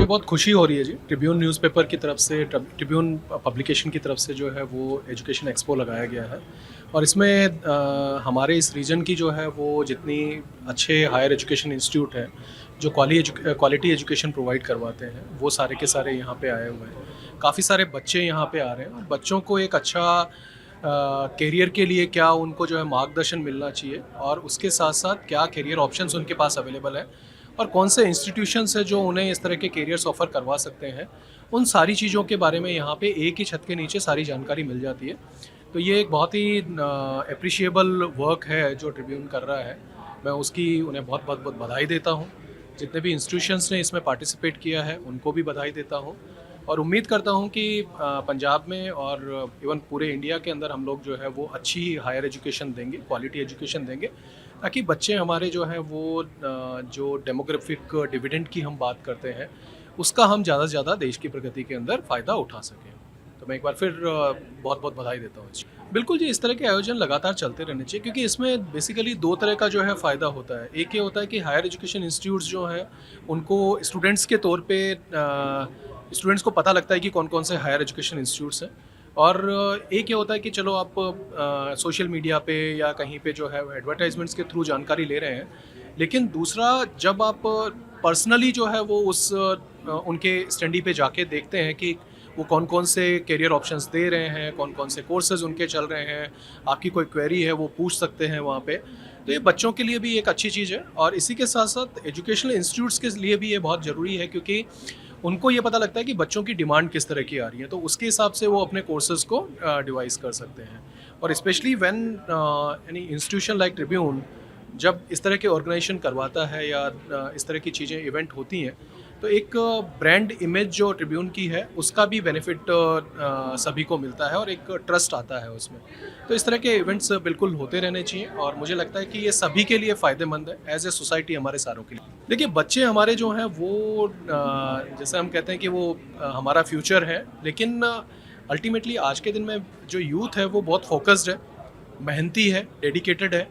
बहुत खुशी हो रही है जी। ट्रिब्यून न्यूज़पेपर की तरफ से ट्रिब्यून पब्लिकेशन की तरफ से जो है वो एजुकेशन एक्सपो लगाया गया है और इसमें हमारे इस रीजन की जो है वो जितनी अच्छे हायर एजुकेशन इंस्टीट्यूट हैं जो क्वालिटी एजुकेशन प्रोवाइड करवाते हैं वो सारे के सारे यहाँ पे आए हुए हैं। काफ़ी सारे बच्चे यहाँ पे आ रहे हैं और बच्चों को एक अच्छा करियर के लिए क्या उनको जो है मार्गदर्शन मिलना चाहिए और उसके साथ साथ क्या करियर ऑप्शंस उनके पास अवेलेबल है और कौन से इंस्टीट्यूशंस है जो उन्हें इस तरह के करियर्स ऑफर करवा सकते हैं। उन सारी चीज़ों के बारे में यहाँ पे एक ही छत के नीचे सारी जानकारी मिल जाती है। तो ये एक बहुत ही अप्रिशिएबल वर्क है जो ट्रिब्यून कर रहा है। मैं उसकी उन्हें बहुत बहुत बहुत बधाई देता हूँ। जितने भी इंस्टीट्यूशंस ने इसमें पार्टिसिपेट किया है उनको भी बधाई देता हूँ और उम्मीद करता हूँ कि पंजाब में और इवन पूरे इंडिया के अंदर हम लोग जो है वो अच्छी हायर एजुकेशन देंगे, क्वालिटी एजुकेशन देंगे ताकि बच्चे हमारे जो हैं वो जो डेमोग्राफिक डिविडेंड की हम बात करते हैं उसका हम ज़्यादा से ज़्यादा देश की प्रगति के अंदर फ़ायदा उठा सकें। तो मैं एक बार फिर बहुत बहुत बधाई देता हूँ। बिल्कुल जी, इस तरह के आयोजन लगातार चलते रहने चाहिए क्योंकि इसमें बेसिकली दो तरह का जो है फ़ायदा होता है। एक ये होता है कि हायर एजुकेशन इंस्टीट्यूट्स जो हैं उनको स्टूडेंट्स के तौर पे स्टूडेंट्स को पता लगता है कि कौन कौन से हायर एजुकेशन इंस्टीट्यूट्स हैं और एक ये होता है कि चलो आप सोशल मीडिया पे या कहीं पे जो है एडवर्टाइजमेंट्स के थ्रू जानकारी ले रहे हैं। लेकिन दूसरा जब आप पर्सनली जो है वो उस उनके स्टडी पे जाके देखते हैं कि वो कौन कौन से करियर ऑप्शंस दे रहे हैं, कौन कौन से कोर्सेज उनके चल रहे हैं, आपकी कोई क्वेरी है वो पूछ सकते हैं वहाँ पे। तो ये बच्चों के लिए भी एक अच्छी चीज़ है और इसी के साथ साथ एजुकेशनल इंस्टीट्यूट्स के लिए भी ये बहुत ज़रूरी है क्योंकि उनको ये पता लगता है कि बच्चों की डिमांड किस तरह की आ रही है, तो उसके हिसाब से वो अपने कोर्सेज़ को डिवाइस कर सकते हैं। और specially when any institution like Tribune जब इस तरह के ऑर्गेनाइजेशन करवाता है या इस तरह की चीज़ें इवेंट होती हैं तो एक ब्रांड इमेज जो ट्रिब्यून की है उसका भी बेनिफिट सभी को मिलता है और एक ट्रस्ट आता है उसमें। तो इस तरह के इवेंट्स बिल्कुल होते रहने चाहिए और मुझे लगता है कि ये सभी के लिए फ़ायदेमंद है एज ए सोसाइटी, हमारे सारों के लिए। देखिए बच्चे हमारे जो हैं वो जैसे हम कहते हैं कि वो हमारा फ्यूचर है, लेकिन अल्टीमेटली आज के दिन में जो यूथ है वो बहुत फोकस्ड है, मेहनती है, डेडिकेटेड है,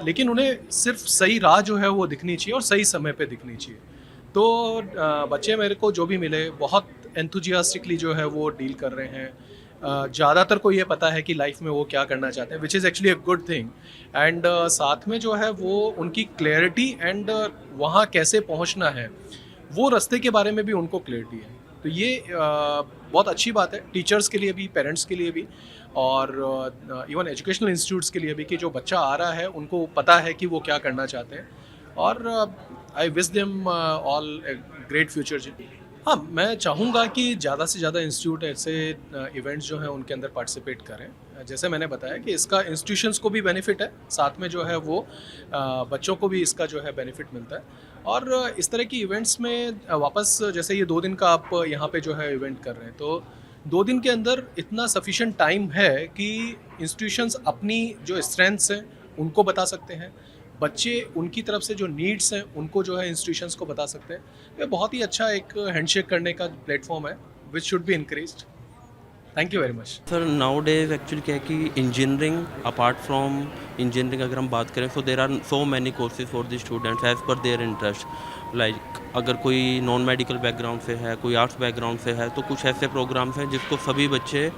लेकिन उन्हें सिर्फ सही राह जो है वो दिखनी चाहिए और सही समय पे दिखनी चाहिए। तो बच्चे मेरे को जो भी मिले बहुत एंथुजियास्टिकली जो है वो डील कर रहे हैं। ज़्यादातर को ये पता है कि लाइफ में वो क्या करना चाहते हैं, which is actually a good thing. And साथ में जो है वो उनकी क्लैरिटी एंड वहाँ कैसे पहुँचना है वो रास्ते के बारे में भी उनको क्लैरिटी है। तो ये बहुत अच्छी बात है टीचर्स के लिए भी, पेरेंट्स के लिए भी और इवन एजुकेशनल इंस्टीट्यूट्स के लिए भी कि जो बच्चा आ रहा है उनको पता है कि वो क्या करना चाहते हैं और I wish them all a great future जी। हाँ, मैं चाहूँगा कि ज़्यादा से ज़्यादा इंस्टीट्यूट ऐसे इवेंट्स जो हैं उनके अंदर पार्टिसिपेट करें। जैसे मैंने बताया कि इसका इंस्टीट्यूशंस को भी बेनिफिट है, साथ में जो है वो बच्चों को भी इसका जो है बेनिफिट मिलता है और इस तरह की इवेंट्स में वापस जैसे ये 2 दिन का आप यहाँ पे जो है इवेंट कर रहे हैं, तो 2 दिन के अंदर इतना सफिशिएंट टाइम है कि इंस्टीट्यूशंस अपनी जो स्ट्रेंथ्स हैं उनको बता सकते हैं, बच्चे उनकी तरफ से जो नीड्स हैं उनको जो है इंस्टीट्यूशंस को बता सकते हैं। ये बहुत ही अच्छा एक हैंडशेक करने का प्लेटफॉर्म है which should be increased. Thank you very much. Sir now days actually क्या है कि इंजीनियरिंग अपार्ट फ्रॉम इंजीनियरिंग अगर हम बात करें so there are so many courses for the students as per their interest. Like अगर कोई नॉन मेडिकल बैकग्राउंड से है, कोई आर्ट्स बैकग्राउंड से है, तो कुछ ऐसे प्रोग्राम्स हैं जिसको सभी बच्चे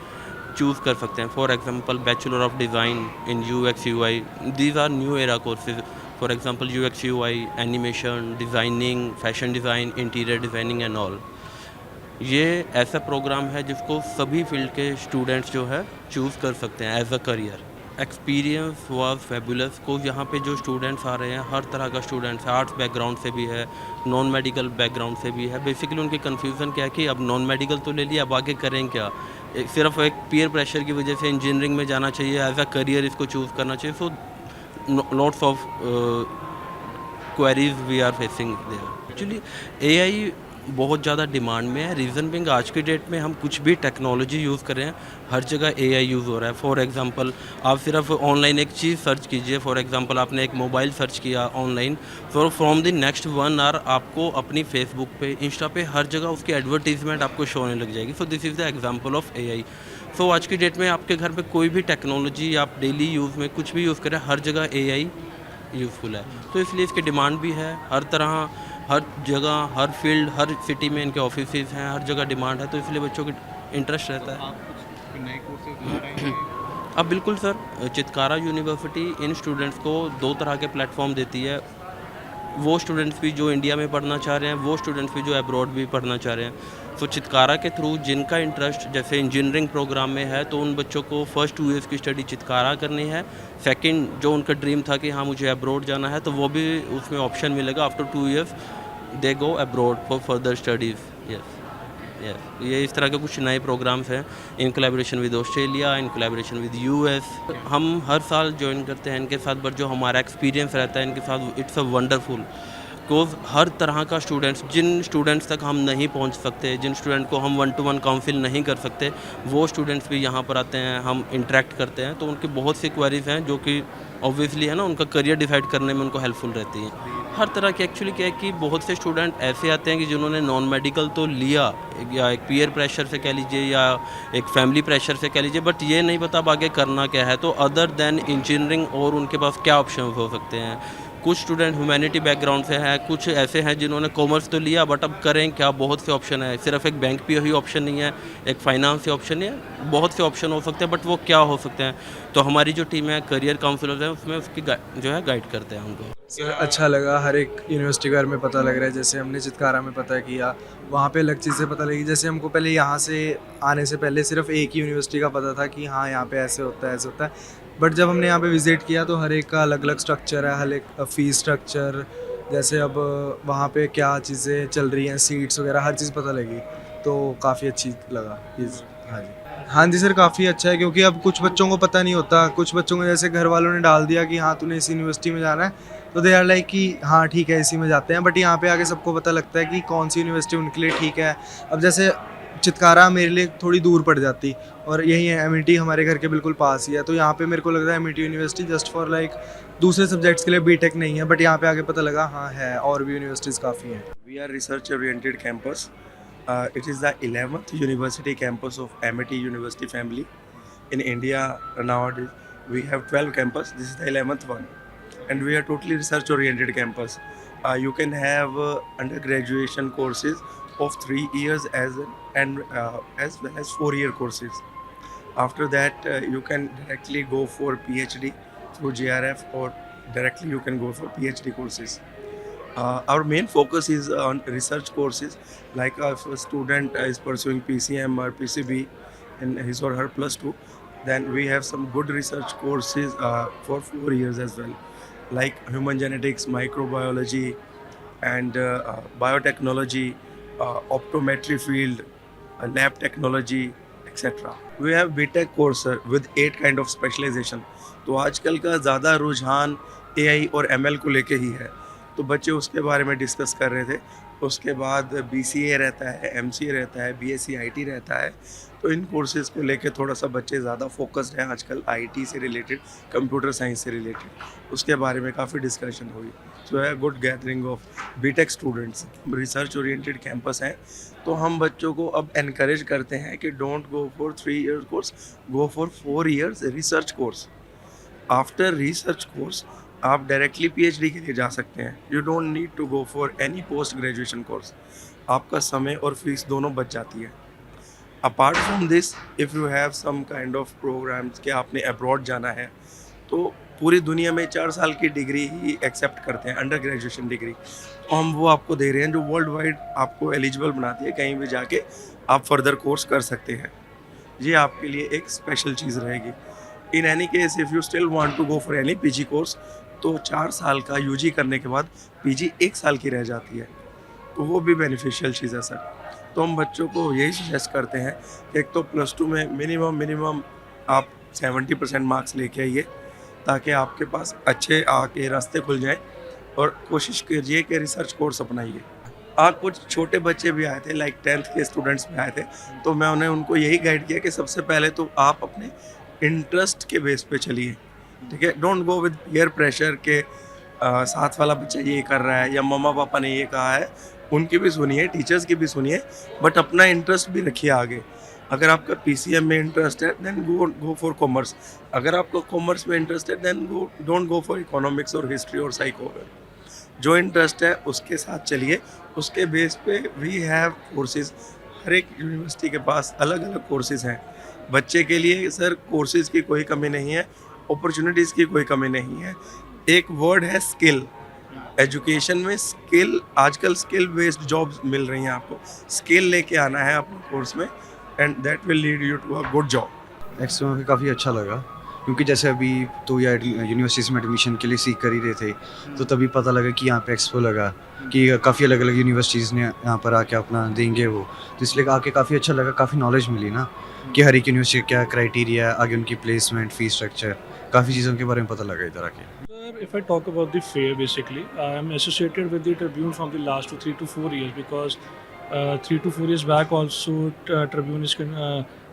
चूज़ कर सकते हैं। For example bachelor of design in UX UI, these are new era courses. For example UX UI, animation, designing, fashion design, interior designing and all. ये ऐसा प्रोग्राम है जिसको सभी फील्ड के स्टूडेंट्स जो है चूज़ कर सकते हैं as a career. Experience was fabulous. को यहाँ पे जो स्टूडेंट्स आ रहे हैं हर तरह का स्टूडेंट्स है, आर्ट्स बैकग्राउंड से भी है, नॉन मेडिकल बैकग्राउंड से भी है। बेसिकली उनकी कन्फ्यूज़न क्या है कि अब नॉन मेडिकल तो ले लिया, अब आगे करें क्या। सिर्फ एक पीयर प्रेशर की वजह से इंजीनियरिंग में जाना चाहिए, एज अ करियर इसको चूज़ करना चाहिए। So lots of queries we are facing there. Actually AI बहुत ज़्यादा डिमांड में है। रीज़न बिंग आज की डेट में हम कुछ भी टेक्नोलॉजी यूज़ कर रहे हैं, हर जगह AI यूज़ हो रहा है। फॉर एग्जांपल आप सिर्फ ऑनलाइन एक चीज़ सर्च कीजिए, फॉर एग्जांपल आपने एक मोबाइल सर्च किया ऑनलाइन, तो फ्रॉम द नेक्स्ट 1 आवर आपको अपनी फेसबुक पे, इंस्टा पे, हर जगह उसकी एडवर्टीजमेंट आपको शो होने लग जाएगी। So this is the example of AI। सो आज की डेट में आपके घर पे कोई भी टेक्नोलॉजी आप डेली यूज़ में कुछ भी यूज़ करें, हर जगह AI यूज़फुल है। तो इसलिए इसकी डिमांड भी है। हर जगह, हर फील्ड, हर सिटी में इनके ऑफिसेज हैं, हर जगह डिमांड है, तो इसलिए बच्चों की इंटरेस्ट रहता है। आप कुछ नए कोर्सेज ला रहे हैं? अब बिल्कुल सर, चितकारा यूनिवर्सिटी इन स्टूडेंट्स को 2 तरह के प्लेटफॉर्म देती है। वो स्टूडेंट्स भी जो इंडिया में पढ़ना चाह रहे हैं, वो स्टूडेंट्स भी जो अब्रॉड भी पढ़ना चाह रहे हैं। तो चितकारा के थ्रू जिनका इंटरेस्ट जैसे इंजीनियरिंग प्रोग्राम में है, तो उन बच्चों को फर्स्ट 2 ईयर्स की स्टडी चितकारा करनी है। सेकंड जो उनका ड्रीम था कि हाँ मुझे अब्रॉड जाना है, तो वो भी उसमें ऑप्शन मिलेगा। After 2 years they go abroad for further studies. Yes, yes, ये इस तरह के कुछ नए प्रोग्राम्स हैं in collaboration with Australia, in collaboration with US. हम हर साल ज्वाइन करते हैं इनके साथ, बट जो हमारा एक्सपीरियंस रहता है इनके साथ, इट्स अ वंडरफुल। बिकॉज हर तरह का स्टूडेंट्स, जिन स्टूडेंट्स तक हम नहीं पहुंच सकते, जिन स्टूडेंट को हम 1 to 1 काउंसिल नहीं कर सकते, वो स्टूडेंट्स भी यहाँ पर आते हैं, हम इंटरेक्ट करते हैं। तो उनकी बहुत सी क्वेरीज हैं जो कि ऑब्वियसली है ना, उनका करियर डिसाइड करने में उनको हेल्पफुल रहती हैं। हर तरह की एक्चुअली क्या है कि बहुत से स्टूडेंट ऐसे आते हैं कि जिन्होंने नॉन मेडिकल तो लिया, या एक पीयर प्रेशर से कह लीजिए या एक फैमिली प्रेशर से कह लीजिए, बट ये नहीं पता अब आगे करना क्या है। तो अदर देन इंजीनियरिंग और उनके पास क्या ऑप्शन हो सकते हैं। कुछ स्टूडेंट ह्यूमैनिटी बैकग्राउंड से हैं, कुछ ऐसे हैं जिन्होंने कॉमर्स तो लिया, बट अब करें क्या, बहुत से ऑप्शन है। सिर्फ एक बैंक पे ही ऑप्शन नहीं है, एक फाइनेंस ही ऑप्शन नहीं है, बहुत से ऑप्शन हो सकते हैं, बट वो क्या हो सकते हैं। तो हमारी जो टीम है करियर काउंसलर है, उसमें उसकी जो है गाइड करते हैं उनको। सर अच्छा लगा, हर एक यूनिवर्सिटी के बारे में पता लग रहा है। जैसे हमने चितकारा में पता किया, वहाँ पे अलग चीज़ें पता लगी। जैसे हमको पहले यहाँ से आने से पहले सिर्फ एक ही यूनिवर्सिटी का पता था कि हाँ यहाँ पे ऐसे होता है ऐसे होता है, बट जब हमने यहाँ पे विज़िट किया तो हर एक का अलग अलग स्ट्रक्चर है, हर एक फ़ीस स्ट्रक्चर, जैसे अब वहाँ पे क्या चीज़ें चल रही हैं, सीट्स वगैरह, हर चीज़ पता लगी। तो काफ़ी अच्छी लगा चीज़। हाँ जी, हाँ जी सर, काफ़ी अच्छा है, क्योंकि अब कुछ बच्चों को पता नहीं होता। कुछ बच्चों को जैसे घर वालों ने डाल दिया कि हाँ तूने इस यूनिवर्सिटी में जाना है, तो दे आर लाइक कि हाँ ठीक है इसी में जाते हैं। बट यहाँ पे आके सबको पता लगता है कि कौन सी यूनिवर्सिटी उनके लिए ठीक है। अब जैसे चितकारा मेरे लिए थोड़ी दूर पड़ जाती, और यही है एमिटी हमारे घर के बिल्कुल पास ही है, तो यहाँ पे मेरे को लग रहा है Amity university just for like दूसरे सब्जेक्ट्स के लिए बीटेक नहीं है, बट यहाँ पे आके पता लगा हाँ है, और भी यूनिवर्सिटीज़ काफ़ी हैं। We are research oriented campus. It is the 11th university campus of Amity University family in India. Nowadays we have 12 campus. This is the 11th one, and we are totally research oriented campus. You can have undergraduation courses of 3 years as well as 4-year courses. After that you can directly go for PhD through JRF, or directly you can go for PhD courses. Our main focus is on research courses. Like if a student is pursuing PCM or PCB in his or her +2, then we have some good research courses for 4 years as well, like human genetics, microbiology, and biotechnology, optometry field, lab technology, etc. We have BTech course with 8 kind of specialization. तो आजकल का ज़्यादा रुझान AI और ML को लेके ही है, तो बच्चे उसके बारे में डिस्कस कर रहे थे। उसके बाद BCA रहता है, MCA रहता है, BSc IT रहता है। तो इन कोर्सेज़ को लेके थोड़ा सा बच्चे ज़्यादा फोकस्ड हैं आजकल, IT से रिलेटेड, कंप्यूटर साइंस से रिलेटेड, उसके बारे में काफ़ी डिस्कशन हुई। सो है good gathering of BTech students. Research oriented campus है, तो हम बच्चों को अब एनकरेज करते हैं कि don't go for 3 year course, go for 4 years research course. After research course आप डायरेक्टली PhD के लिए जा सकते हैं। You don't need to go for any post graduation course. आपका समय और फीस दोनों बच जाती है। Apart from this, if you have some kind of programmes कि आपने अब्रॉड जाना है, तो पूरी दुनिया में 4 साल की डिग्री ही एक्सेप्ट करते हैं, अंडर ग्रेजुएशन डिग्री। तो हम वो आपको दे रहे हैं जो वर्ल्ड वाइड आपको एलिजिबल बनाती है, कहीं भी जाके आप फर्दर कोर्स कर सकते हैं। ये आपके लिए एक स्पेशल चीज़ रहेगी। In any case if you still want to go for any PG course, तो 4 साल का UG करने के बाद PG 1 साल की रह जाती है, तो वो भी बेनिफिशियल चीज़ है सर। तो हम बच्चों को यही सजेस्ट करते हैं कि एक तो +2 में मिनिमम आप 70% मार्क्स लेके आइए, ताकि आपके पास अच्छे आके रास्ते खुल जाएं, और कोशिश कीजिए कि रिसर्च कोर्स अपनाइए। कुछ छोटे बच्चे भी आए थे, लाइक 10th के स्टूडेंट्स भी आए थे, तो मैं उन्हें उनको यही गाइड किया कि सबसे पहले तो आप अपने इंटरेस्ट के बेस पे चलिए, ठीक है। Don't go with peer pressure के साथ वाला बच्चा ये कर रहा है या मम्मा पापा ने ये कहा है, उनकी भी सुनिए, टीचर्स की भी सुनिए, बट अपना इंटरेस्ट भी रखिए आगे। अगर आपका PCM में इंटरेस्ट है, देन गो फॉर कॉमर्स। अगर आपको कॉमर्स में इंटरेस्ट है, then don't go for economics और हिस्ट्री और साइको। जो इंटरेस्ट है उसके साथ चलिए, उसके बेस पे वी हैव कोर्सेज। हर एक यूनिवर्सिटी के पास अलग अलग कोर्सेज हैं। बच्चे के लिए सर कोर्सेज की कोई कमी नहीं है, अपॉर्चुनिटीज़ की कोई कमी नहीं है। एक वर्ड है स्किल। एजुकेशन में स्किल, आजकल स्किल बेस्ड जॉब्स मिल रही हैं आपको। स्किल लेके आना है अपने कोर्स में and that will lead you to a good job. Expo में काफ़ी अच्छा लगा, क्योंकि जैसे अभी तो या यूनिवर्सिटीज़ में एडमिशन के लिए सीख कर ही रहे थे, तो तभी पता लगा कि यहाँ पे एक्सपो लगा, कि काफ़ी अलग अलग यूनिवर्सिटीज़ ने यहाँ पर आके अपना देंगे वो, तो इसलिए आके काफ़ी अच्छा लगा। काफ़ी नॉलेज मिली ना कि हर एक यूनिवर्सिटी क्या क्राइटेरिया है, आगे उनकी प्लेसमेंट, फीस स्ट्रक्चर, काफ़ी चीज़ों के बारे में पता लगा इधर आके। Sir, if I talk about the fair, basically, I am associated with the Tribune from the last 3 to 4 years, because 3 to 4 years back also Tribune is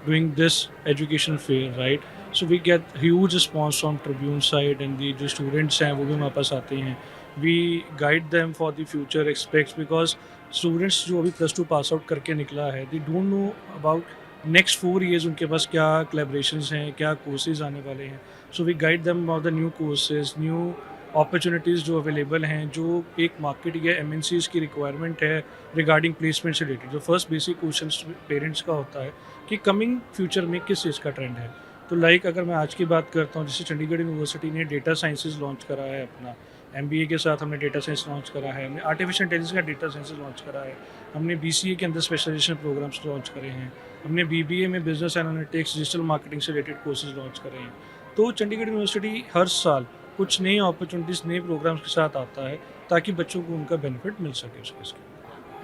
doing this education fair, right? So we get huge response from Tribune side, and the जो students हैं वो भी हमारे पास आते हैं. We guide them for the future aspects, because students जो अभी +2 pass out करके निकला है, they don't know about next 4 years उनके पास क्या collaborations हैं, क्या कोर्सेज आने वाले हैं. So we guide them about the new courses, new opportunities जो अवेलेबल हैं, जो एक मार्केट या MNCs की रिक्वायरमेंट है रिगार्डिंग प्लेसमेंट से रिलेटेड. जो फर्स्ट बेसिक क्वेश्चन पेरेंट्स का होता है कि कमिंग फ्यूचर में किस चीज़ का ट्रेंड है. तो लाइक अगर मैं आज की बात करता हूँ, जैसे चंडीगढ़ यूनिवर्सिटी ने डेटा साइंसेज लॉन्च करा है अपना, MBA के साथ हमने डेटा साइंस लॉन्च करा है, हमने आर्टिफिशियल इंटेलिजेंस का डेटा साइंस लॉन्च करा है, हमने BCA के अंदर स्पेशलाइजेशन प्रोग्राम्स लॉन्च करे हैं, हमने BBA में बिजनेस एनालिटिक्स, डिजिटल मार्केटिंग से रिलेटेड कोर्सेज लॉन्च करे हैं. तो चंडीगढ़ यूनिवर्सिटी हर साल कुछ नई अपॉर्चुनिटीज़, नए प्रोग्राम्स के साथ आता है ताकि बच्चों को उनका बेनिफिट मिल सके उसके.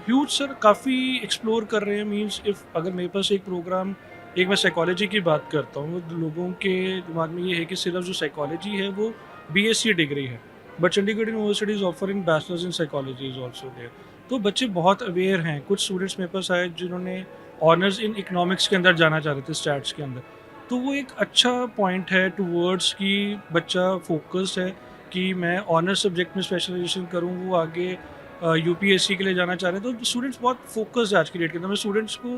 ह्यूज सर, काफ़ी एक्सप्लोर कर रहे हैं. मींस इफ़ अगर मेरे पास एक प्रोग्राम, एक मैं साइकोलॉजी की बात करता हूँ, लोगों के दिमाग में ये है कि सिर्फ जो साइकोलॉजी है वो BSc डिग्री है, but Chandigarh university is offering bachelors in psychology is also there. तो बच्चे बहुत अवेयर हैं. कुछ स्टूडेंट्स मेरे पास आए जिन्होंने ऑनर्स इन इकोनॉमिक्स के अंदर जाना चाह रहे थे, स्टैट्स के अंदर. तो वो एक अच्छा पॉइंट है टूवर्ड्स कि बच्चा फोकस्ड है कि मैं ऑनर्स सब्जेक्ट में स्पेशलाइजेशन करूँ. वो आगे UPSC के लिए जाना चाह रहे हैं. तो स्टूडेंट्स बहुत फोकस्ड है आज की डेट के अंदर. स्टूडेंट्स को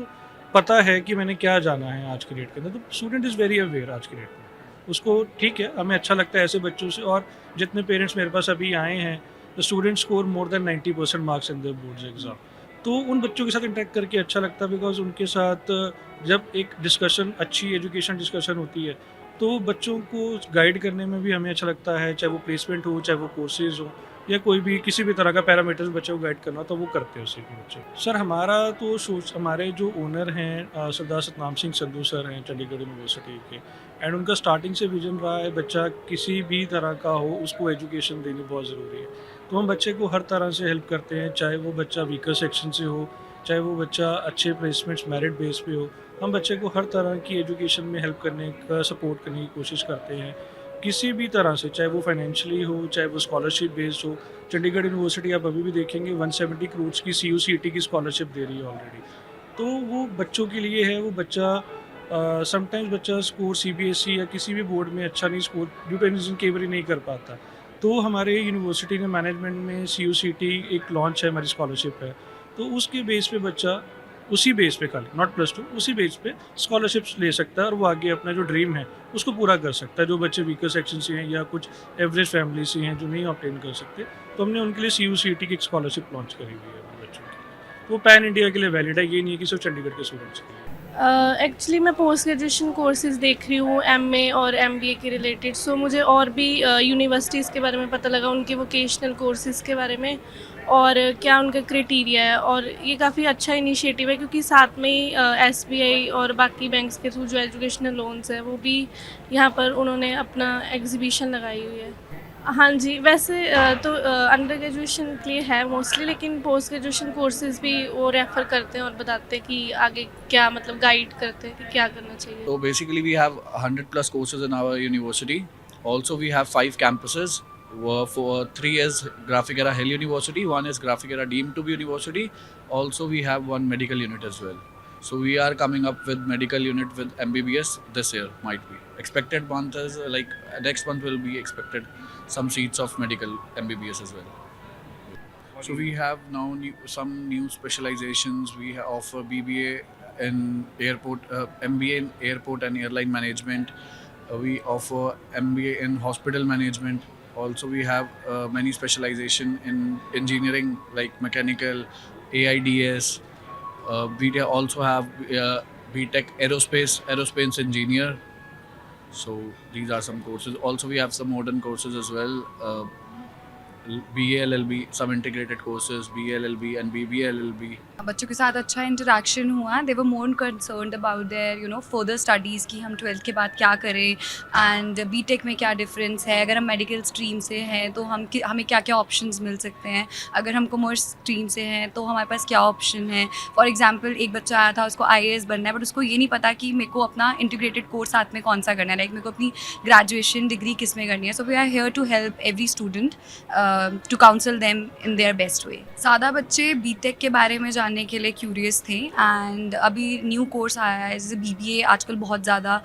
पता है कि मैंने क्या जाना है आज की डेट के अंदर. तो स्टूडेंट इज़ वेरी अवेयर आज की डेट में. उसको ठीक है, हमें अच्छा लगता है ऐसे बच्चों से. और जितने पेरेंट्स मेरे पास अभी आए हैं, the student score more than 90% marks in the boards exam. तो उन बच्चों के साथ इंटरेक्ट करके अच्छा लगता है, बिकॉज उनके साथ जब एक डिस्कशन, अच्छी एजुकेशन डिस्कशन होती है, तो बच्चों को गाइड करने में भी हमें अच्छा लगता है. चाहे वो प्लेसमेंट हो, चाहे वो कोर्सेज हो, या कोई भी किसी भी तरह का पैरामीटर्स बच्चे को गाइड करना, तो वो करते हैं उसी के बच्चे. सर हमारा तो सोच, हमारे जो ओनर हैं सरदार सतनाम सिंह संधू सर हैं चंडीगढ़ यूनिवर्सिटी के, एंड उनका स्टार्टिंग से विजन रहा है बच्चा किसी भी तरह का हो, उसको एजुकेशन देनी बहुत ज़रूरी है. तो हम बच्चे को हर तरह से हेल्प करते हैं, चाहे वो बच्चा वीकर सेक्शन से हो, चाहे वो बच्चा अच्छे प्लेसमेंट्स मेरिट बेस पे हो. हम बच्चे को हर तरह की एजुकेशन में हेल्प करने का, सपोर्ट करने की कोशिश करते हैं किसी भी तरह से, चाहे वो फाइनेंशियली हो, चाहे वो स्कॉलरशिप बेस्ड हो. चंडीगढ़ यूनिवर्सिटी आप अभी भी देखेंगे 170 करोड़ की CUCET की स्कॉलरशिप दे रही है ऑलरेडी. तो वो बच्चों के लिए है. वो बच्चा समटाइम्स बच्चा स्कोर CBSE या किसी भी बोर्ड में अच्छा नहीं स्कोर ड्यू टू रीजन कई बार नहीं कर पाता. तो हमारे यूनिवर्सिटी ने मैनेजमेंट में CUCET एक लॉन्च है, हमारी स्कॉलरशिप है. तो उसके बेस पे बच्चा उसी बेस पे, खाली नॉट +2, उसी बेस पे स्कॉलरशिप्स ले सकता है और वो आगे अपना जो ड्रीम है उसको पूरा कर सकता है. जो बच्चे वीकर सेक्शन से हैं या कुछ एवरेज फैमिली से हैं जो नहीं ऑब्टेन कर सकते, तो हमने उनके लिए CUCET की एक स्कॉलरशिप लॉन्च करी हुई है अपने बच्चों के लिए. तो वो पैन इंडिया के लिए वैलिड है, ये नहीं है कि सिर्फ चंडीगढ़ के स्टूडेंट्स के लिए. एक्चुअली मैं पोस्ट ग्रेजुएशन कोर्सेज़ देख रही हूँ MA और MBA के रिलेटेड. सो मुझे और भी यूनिवर्सिटीज़ के बारे में पता लगा, उनके वोकेशनल कोर्सेज़ के बारे में, और क्या उनका क्राइटेरिया है. और ये काफ़ी अच्छा इनिशिएटिव है, क्योंकि साथ में ही SBI और बाकी बैंक्स के थ्रू जो एजुकेशनल लोन्स है वो भी यहाँ पर उन्होंने अपना एग्जीबिशन लगाई हुई है. हाँ जी, वैसे तो अंडर ग्रेजुएशन के लिए है मोस्टली, लेकिन पोस्ट ग्रेजुएशन कोर्सेज़ भी वो रेफ़र करते हैं और बताते हैं कि आगे क्या, मतलब गाइड करते हैं कि क्या करना चाहिए. So basically we have 100+ courses in our university. Also we have 5 campuses. For 3 is Graphic Era Hill University, 1 is Graphic Era deemed to be university. Also we have 1 medical unit as well. So we are coming up with medical unit with MBBS this year, might be. Expected month is like next month will be expected some seats of medical MBBS as well. So we have now some new specializations. We offer BBA in airport, MBA in airport and airline management. We offer MBA in hospital management. Also, we have many specialization in engineering like mechanical, AIDS. We also have BTech aerospace engineer. So these are some courses. Also, we have some modern courses as well. BA LLB, some integrated courses, BA LLB and BBA LLB. बच्चों के साथ अच्छा interaction हुआ. They were more concerned about their further studies कि हम 12th के बाद क्या करें एंड बीटेक में क्या डिफरेंस है. अगर हम मेडिकल स्ट्रीम से हैं तो हमें क्या क्या ऑप्शंस मिल सकते हैं. अगर हम कॉमर्स स्ट्रीम से हैं तो हमारे पास क्या ऑप्शन है. फॉर एग्जांपल एक बच्चा आया था, उसको IAS बनना है बट उसको ये नहीं पता कि मेरे को अपना इंटीग्रेटेड कोर्स साथ में कौन सा करना है. लाइक मेरे को अपनी ग्रेजुएशन डिग्री किस में करनी है. So we are here to help every student to counsel them in their best way. ज़्यादा बच्चे बीटेक के बारे में जानने के लिए क्यूरियस थे एंड अभी न्यू कोर्स आया है जैसे BBA आजकल बहुत ज़्यादा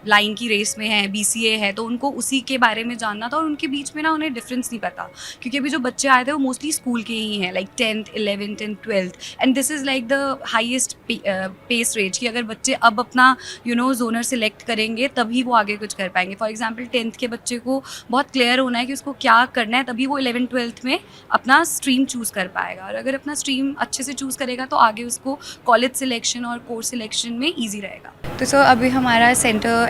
लाइन की रेस में है, BCA है, तो उनको उसी के बारे में जानना था. और उनके बीच में ना उन्हें डिफरेंस नहीं पता क्योंकि अभी जो बच्चे आए थे वो मोस्टली स्कूल के ही हैं, like 10th, 11th and 12th. And this is like the highest pace range कि अगर बच्चे अब अपना जोनर सिलेक्ट करेंगे तभी वो आगे कुछ कर पाएंगे. फॉर एग्जाम्पल 10th के बच्चे को बहुत क्लियर होना है कि उसको क्या करना है, तभी वो 11th 12th में अपना स्ट्रीम चूज़ कर पाएगा. और अगर अपना स्ट्रीम अच्छे से चूज़ करेगा तो आगे उसको कॉलेज सिलेक्शन और कोर्स सिलेक्शन में ईजी रहेगा. तो सर अभी हमारा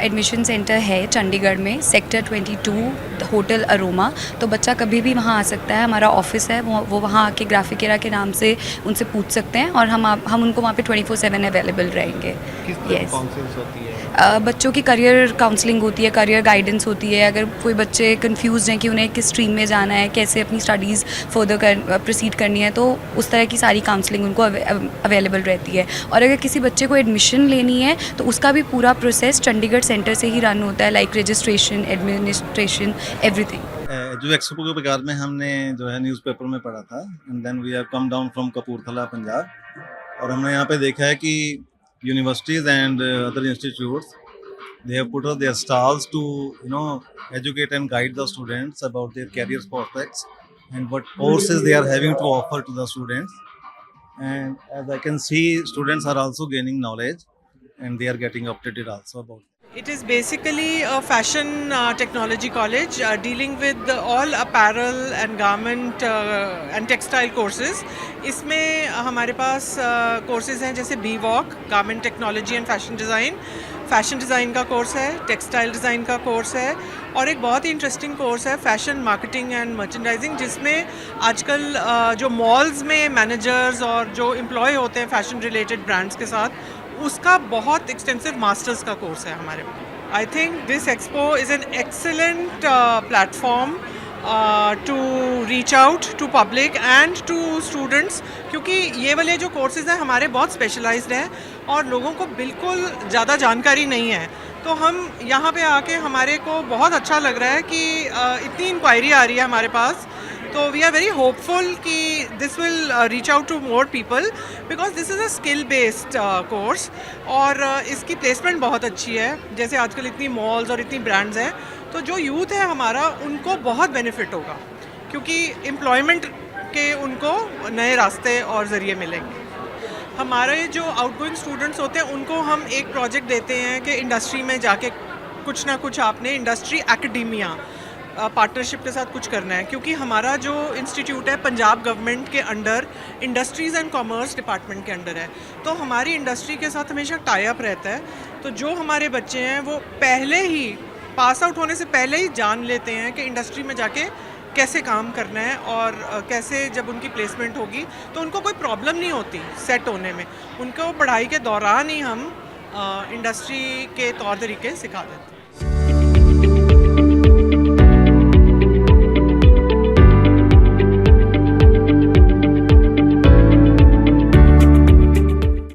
एडमिशन सेंटर है चंडीगढ़ में, सेक्टर 22, होटल अरोमा. तो बच्चा कभी भी वहाँ आ सकता है. हमारा ऑफिस है, वो वहाँ आके ग्राफिकेरा के नाम से उनसे पूछ सकते हैं और हम उनको वहाँ पे 24/7 अवेलेबल रहेंगे. किस काउंसलिंग होती है? बच्चों की करियर काउंसलिंग होती है, करियर गाइडेंस होती है. अगर कोई बच्चे कंफ्यूज हैं कि उन्हें किस स्ट्रीम में जाना है, कैसे अपनी स्टडीज़ फर्दर प्रोसीड करनी है, तो उस तरह की सारी काउंसलिंग उनको अवेलेबल रहती है. और अगर किसी बच्चे को एडमिशन लेनी है तो उसका भी पूरा प्रोसेस चंडीगढ़ सेंटर से ही रन होता है, लाइक रजिस्ट्रेशन, एडमिनिस्ट्रेशन, एवरीथिंग. जो एक्सपो के बारे में हमने जो है न्यूज़पेपर में पढ़ा था and then we have come down from Kapurthala Punjab. और हमने यहाँ पे देखा है कि universities and other institutes, they have put up their stalls to educate and guide the students about their career prospects and what courses they are having to offer to the students. And as I can see, students are also gaining knowledge and they are getting updated also about it. It is basically a fashion technology college dealing with all apparel and garment and textile courses. इसमें हमारे पास courses हैं जैसे BWalk, garment technology and fashion design का course है, textile design का course है और एक बहुत ही इंटरेस्टिंग कोर्स है फैशन मार्केटिंग एंड मर्चेंडाइजिंग, जिसमें आजकल जो मॉल्स में मैनेजर्स और जो एम्प्लॉय होते हैं फैशन रिलेटेड ब्रांड्स के साथ, उसका बहुत एक्सटेंसिव मास्टर्स का कोर्स है हमारे में. I think this expo is an excellent platform to reach out to public and to students, क्योंकि ये वाले जो कोर्सेज़ हैं हमारे बहुत स्पेशलाइज्ड हैं और लोगों को बिल्कुल ज़्यादा जानकारी नहीं है. तो हम यहाँ पे आके हमारे को बहुत अच्छा लग रहा है कि इतनी इंक्वायरी आ रही है हमारे पास. तो वी आर वेरी होपफुल कि this will reach out to more people because this is a skill based course और इसकी प्लेसमेंट बहुत अच्छी है. जैसे आजकल इतनी मॉल्स और इतनी ब्रांड्स हैं, तो जो यूथ है हमारा उनको बहुत बेनिफिट होगा क्योंकि एम्प्लॉयमेंट के उनको नए रास्ते और ज़रिए मिलेंगे. हमारे जो आउटगोइंग स्टूडेंट्स होते हैं उनको हम एक प्रोजेक्ट देते हैं कि इंडस्ट्री में जाके कुछ ना कुछ आपने इंडस्ट्री एकेडेमिया पार्टनरशिप के साथ कुछ करना है, क्योंकि हमारा जो इंस्टीट्यूट है पंजाब गवर्नमेंट के under industries and commerce department के अंडर है. तो हमारी इंडस्ट्री के साथ हमेशा टाई अप रहता है. तो जो हमारे बच्चे हैं वो पहले ही पास आउट होने से पहले ही जान लेते हैं कि इंडस्ट्री में जाके कैसे काम करना है और कैसे जब उनकी प्लेसमेंट होगी तो उनको कोई प्रॉब्लम नहीं होती सेट होने में. उनको पढ़ाई के दौरान ही हम इंडस्ट्री के तौर तरीके सिखा देते हैं.